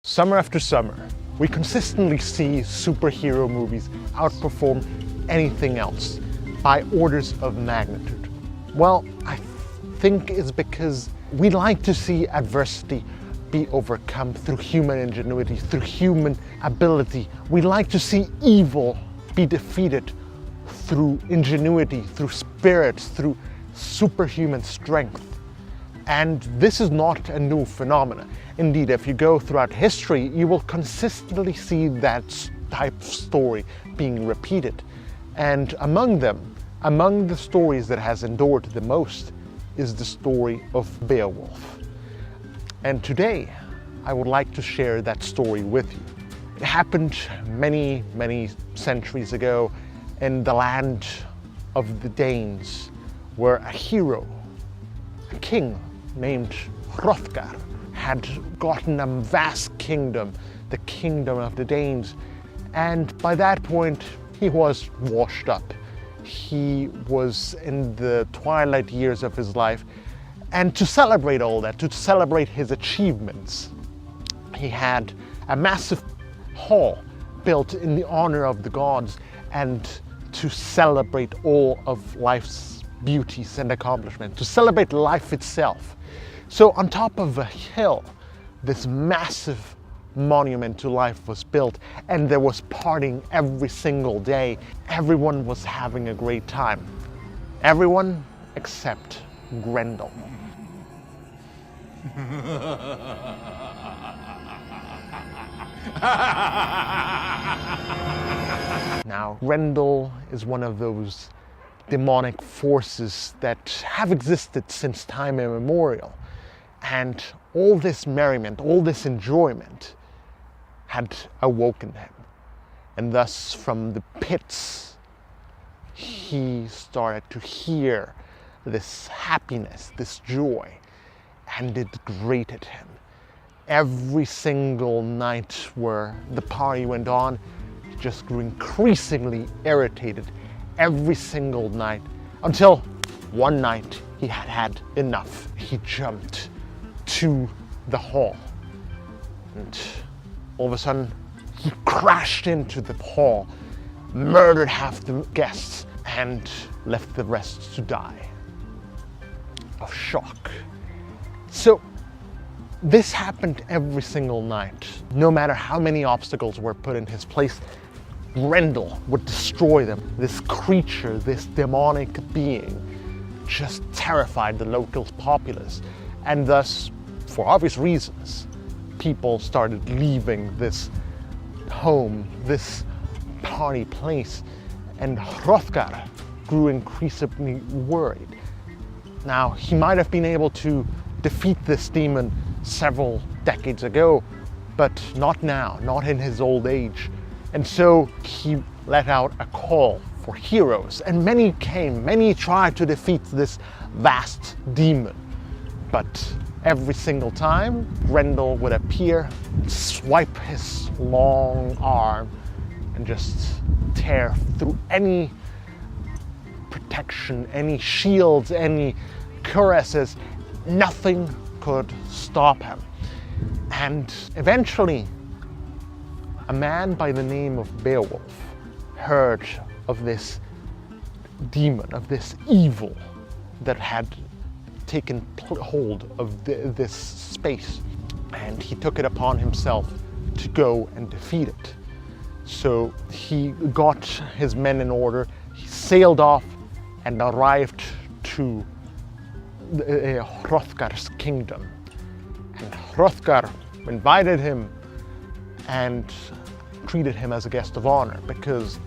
Summer after summer, we consistently see superhero movies outperform anything else by orders of magnitude. Well, I think it's because we like to see adversity be overcome through human ingenuity, through human ability. We like to see evil be defeated through ingenuity, through spirit, through superhuman strength. And this is not a new phenomenon. Indeed, if you go throughout history, you will consistently see that type of story being repeated. And among the stories that has endured the most is the story of Beowulf. And today, I would like to share that story with you. It happened many, many centuries ago in the land of the Danes, where a hero, a king named Hrothgar, had gotten a vast kingdom, the kingdom of the Danes. And by that point, he was washed up. He was in the twilight years of his life. And to celebrate all that, to celebrate his achievements, he had a massive hall built in the honor of the gods and to celebrate all of life's beauties and accomplishments, to celebrate life itself. So on top of a hill, this massive monument to life was built, and there was partying every single day. Everyone was having a great time. Everyone except Grendel. Now, Grendel is one of those demonic forces that have existed since time immemorial. And all this merriment, all this enjoyment had awoken him. And thus from the pits, he started to hear this happiness, this joy, and it grated him. Every single night where the party went on, he just grew increasingly irritated every single night, until one night he had had enough. He jumped to the hall, and all of a sudden he crashed into the hall, murdered half the guests, and left the rest to die of shock. So this happened every single night. No matter how many obstacles were put in his place, Grendel would destroy them. This creature, this demonic being, just terrified the local populace. And thus, for obvious reasons, people started leaving this home, this party place, and Hrothgar grew increasingly worried. Now, he might have been able to defeat this demon several decades ago, but not now, not in his old age. And so he let out a call for heroes, and many came, many tried to defeat this vast demon. But every single time, Grendel would appear, swipe his long arm, and just tear through any protection, any shields, any cuirasses. Nothing could stop him. And eventually, a man by the name of Beowulf heard of this demon, of this evil that had taken hold of this space, and he took it upon himself to go and defeat it. So he got his men in order, he sailed off and arrived to Hrothgar's kingdom. And Hrothgar invited him and treated him as a guest of honor, because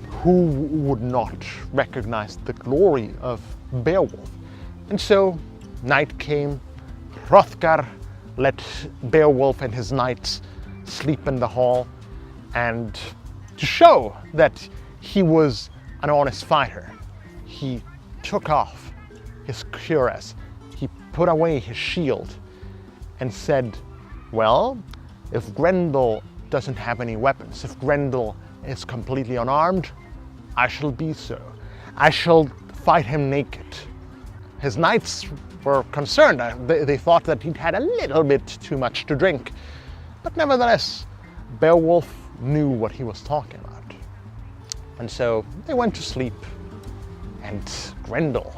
who would not recognize the glory of Beowulf? And so night came, Hrothgar let Beowulf and his knights sleep in the hall, and to show that he was an honest fighter, he took off his cuirass, he put away his shield and said, well, if Grendel doesn't have any weapons, if Grendel is completely unarmed, I shall be so. I shall fight him naked. His knights were concerned. They thought that he'd had a little bit too much to drink. But nevertheless, Beowulf knew what he was talking about. And so they went to sleep, and Grendel,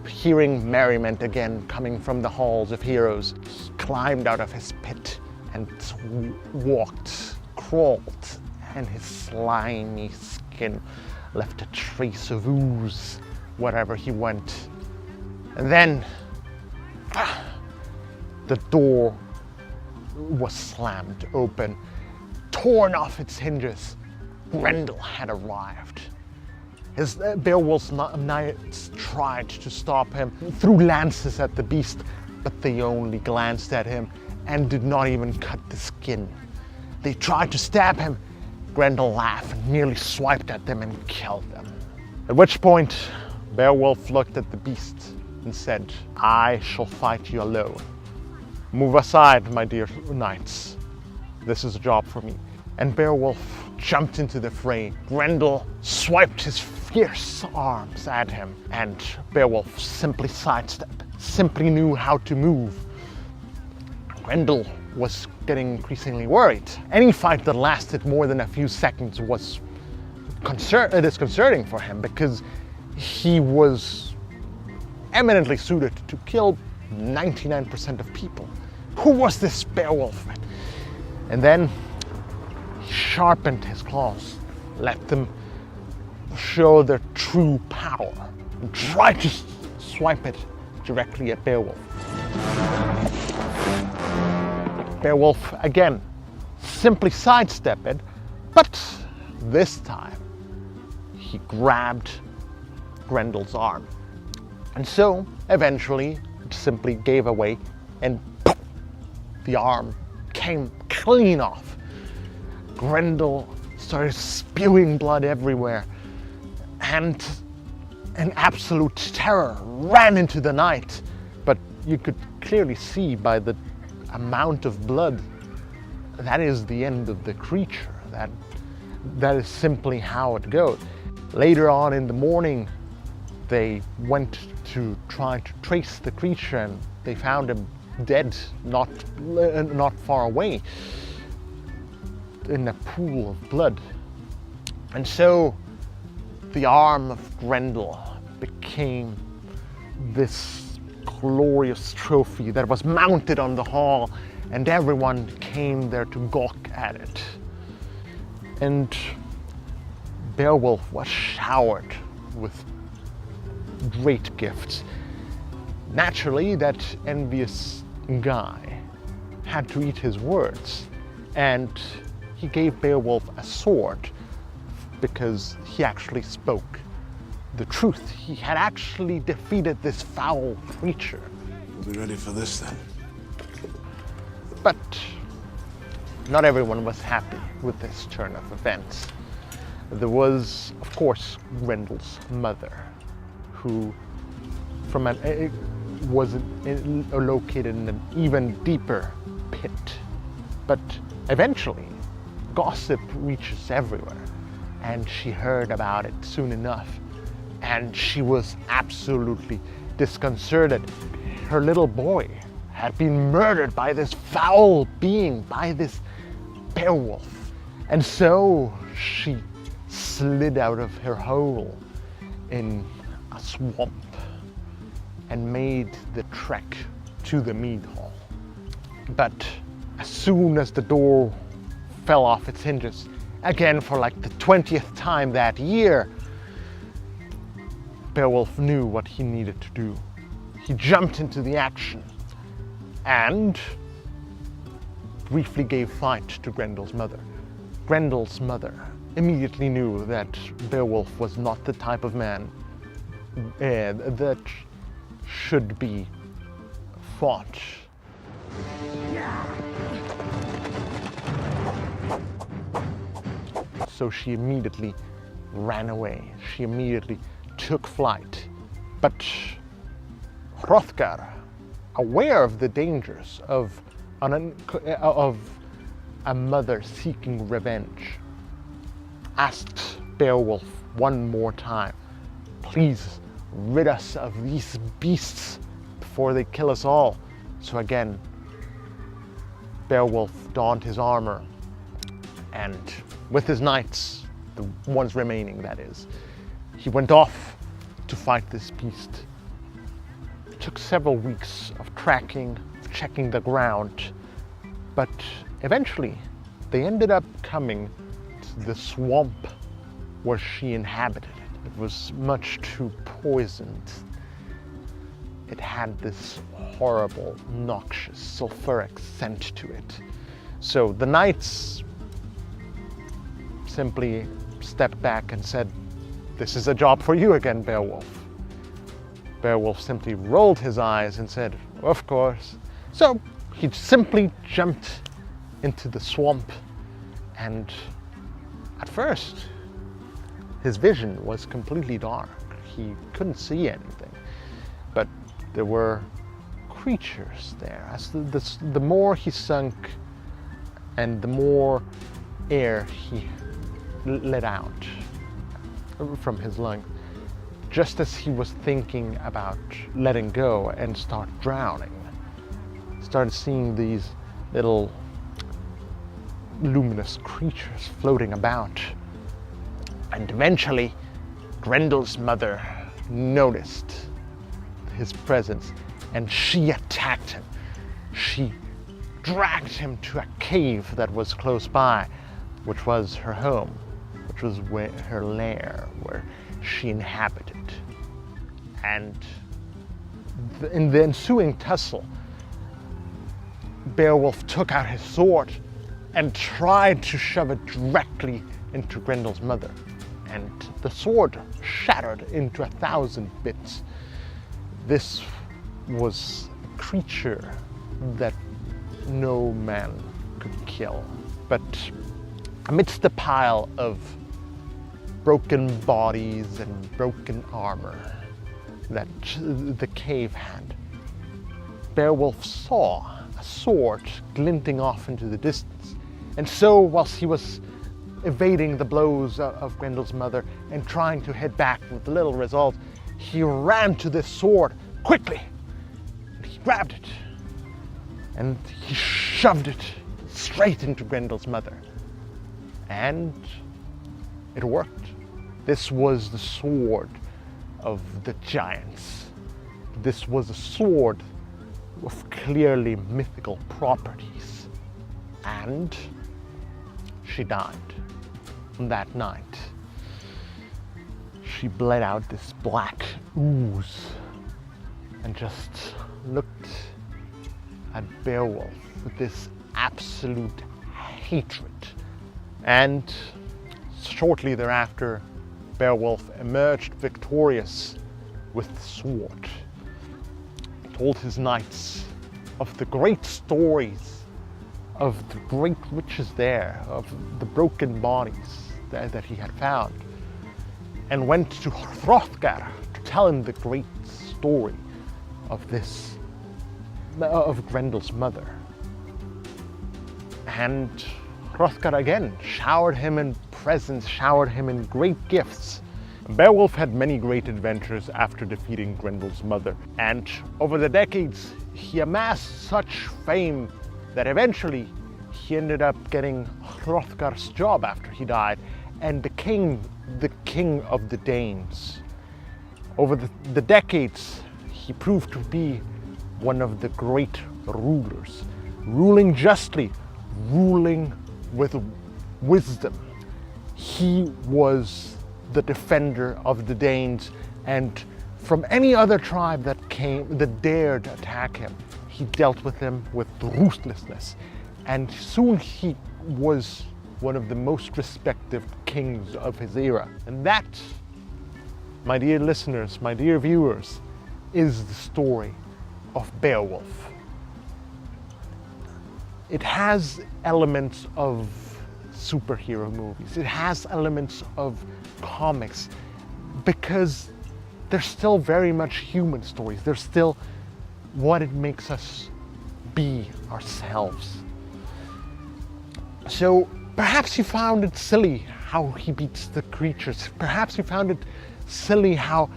hearing merriment again coming from the halls of heroes, he climbed out of his pit and crawled, and his slimy skin left a trace of ooze wherever he went. And then the door was slammed open, torn off its hinges. Grendel had arrived. Beowulf's knights tried to stop him, threw lances at the beast, but they only glanced at him and did not even cut the skin. They tried to stab him. Grendel laughed and merely swiped at them and killed them. At which point, Beowulf looked at the beast and said, "I shall fight you alone. Move aside, my dear knights. This is a job for me." And Beowulf jumped into the fray. Grendel swiped his fierce arms at him, and Beowulf simply sidestepped, simply knew how to move. Grendel was getting increasingly worried. Any fight that lasted more than a few seconds was disconcerting for him, because he was eminently suited to kill 99% of people. Who was this Beowulf? And then he sharpened his claws, let them show their true power, and tried to swipe it directly at Beowulf. Beowulf again simply sidestepped it, but this time he grabbed Grendel's arm. And so eventually it simply gave away, and poof, the arm came clean off. Grendel started spewing blood everywhere, and an absolute terror ran into the night. But you could clearly see by the amount of blood, that is the end of the creature. That is simply how it goes. Later on in the morning, they went to try to trace the creature, and they found him dead not far away in a pool of blood. And so the arm of Grendel became this glorious trophy that was mounted on the hall, and everyone came there to gawk at it. And Beowulf was showered with great gifts. Naturally, that envious guy had to eat his words, and he gave Beowulf a sword because he actually spoke the truth. He had actually defeated this foul creature. We'll be ready for this then. But not everyone was happy with this turn of events. There was, of course, Grendel's mother, who was located in an even deeper pit. But eventually, gossip reaches everywhere, and she heard about it soon enough, and she was absolutely disconcerted. Her little boy had been murdered by this foul being, by this Beowulf. And so she slid out of her hole in a swamp and made the trek to the mead hall. But as soon as the door fell off its hinges, again for like the 20th time that year, Beowulf knew what he needed to do. He jumped into the action and briefly gave fight to Grendel's mother. Grendel's mother immediately knew that Beowulf was not the type of man that should be fought. So she immediately ran away. She immediately took flight. But Hrothgar, aware of the dangers of a mother seeking revenge, asked Beowulf one more time, "Please rid us of these beasts before they kill us all." So again, Beowulf donned his armor and with his knights, the ones remaining that is, he went off to fight this beast. It took several weeks of tracking, checking the ground, but eventually they ended up coming to the swamp where she inhabited it. It was much too poisoned. It had this horrible, noxious, sulfuric scent to it. So the knights simply stepped back and said, "This is a job for you again, Beowulf." Beowulf simply rolled his eyes and said, "Of course." So he simply jumped into the swamp, and at first his vision was completely dark. He couldn't see anything, but there were creatures there. As the more he sunk and the more air he let out from his lungs, just as he was thinking about letting go and start drowning, started seeing these little luminous creatures floating about. And eventually, Grendel's mother noticed his presence and she attacked him. She dragged him to a cave that was close by, which was her home, which was her lair, where she inhabited. And in the ensuing tussle, Beowulf took out his sword and tried to shove it directly into Grendel's mother. And the sword shattered into 1,000 bits. This was a creature that no man could kill. But amidst the pile of broken bodies and broken armor that the cave had, Beowulf saw a sword glinting off into the distance. And so, whilst he was evading the blows of Grendel's mother and trying to head back with little result, he ran to this sword quickly. And he grabbed it and he shoved it straight into Grendel's mother. And it worked. This was the sword of the giants. This was a sword with clearly mythical properties. And she died on that night. She bled out this black ooze and just looked at Beowulf with this absolute hatred. And shortly thereafter, Beowulf emerged victorious with the sword. He told his knights of the great stories, of the great riches there, of the broken bodies that he had found, and went to Hrothgar to tell him the great story of Grendel's mother. And Hrothgar again showered him in presents, showered him in great gifts. Beowulf had many great adventures after defeating Grendel's mother, and over the decades he amassed such fame that eventually he ended up getting Hrothgar's job after he died and became the king of the Danes. Over the decades, he proved to be one of the great rulers, ruling justly, ruling with wisdom. He was the defender of the Danes, and from any other tribe that dared attack him, he dealt with them with ruthlessness. And soon he was one of the most respected kings of his era. And that, my dear listeners, my dear viewers, is the story of Beowulf. It has elements of superhero movies. It has elements of comics because they're still very much human stories. They're still what it makes us be ourselves. So perhaps you found it silly how he beats the creatures. Perhaps you found it silly how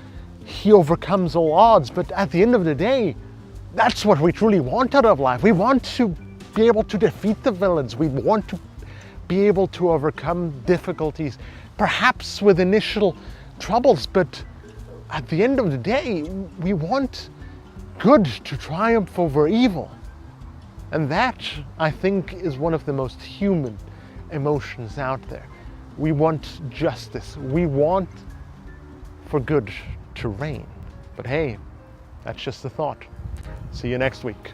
he overcomes all odds. But at the end of the day, that's what we truly want out of life. We want to be able to defeat the villains. We want to be able to overcome difficulties, perhaps with initial troubles, but at the end of the day, we want good to triumph over evil. And that, I think, is one of the most human emotions out there. We want justice. We want for good to reign. But hey, that's just a thought. See you next week.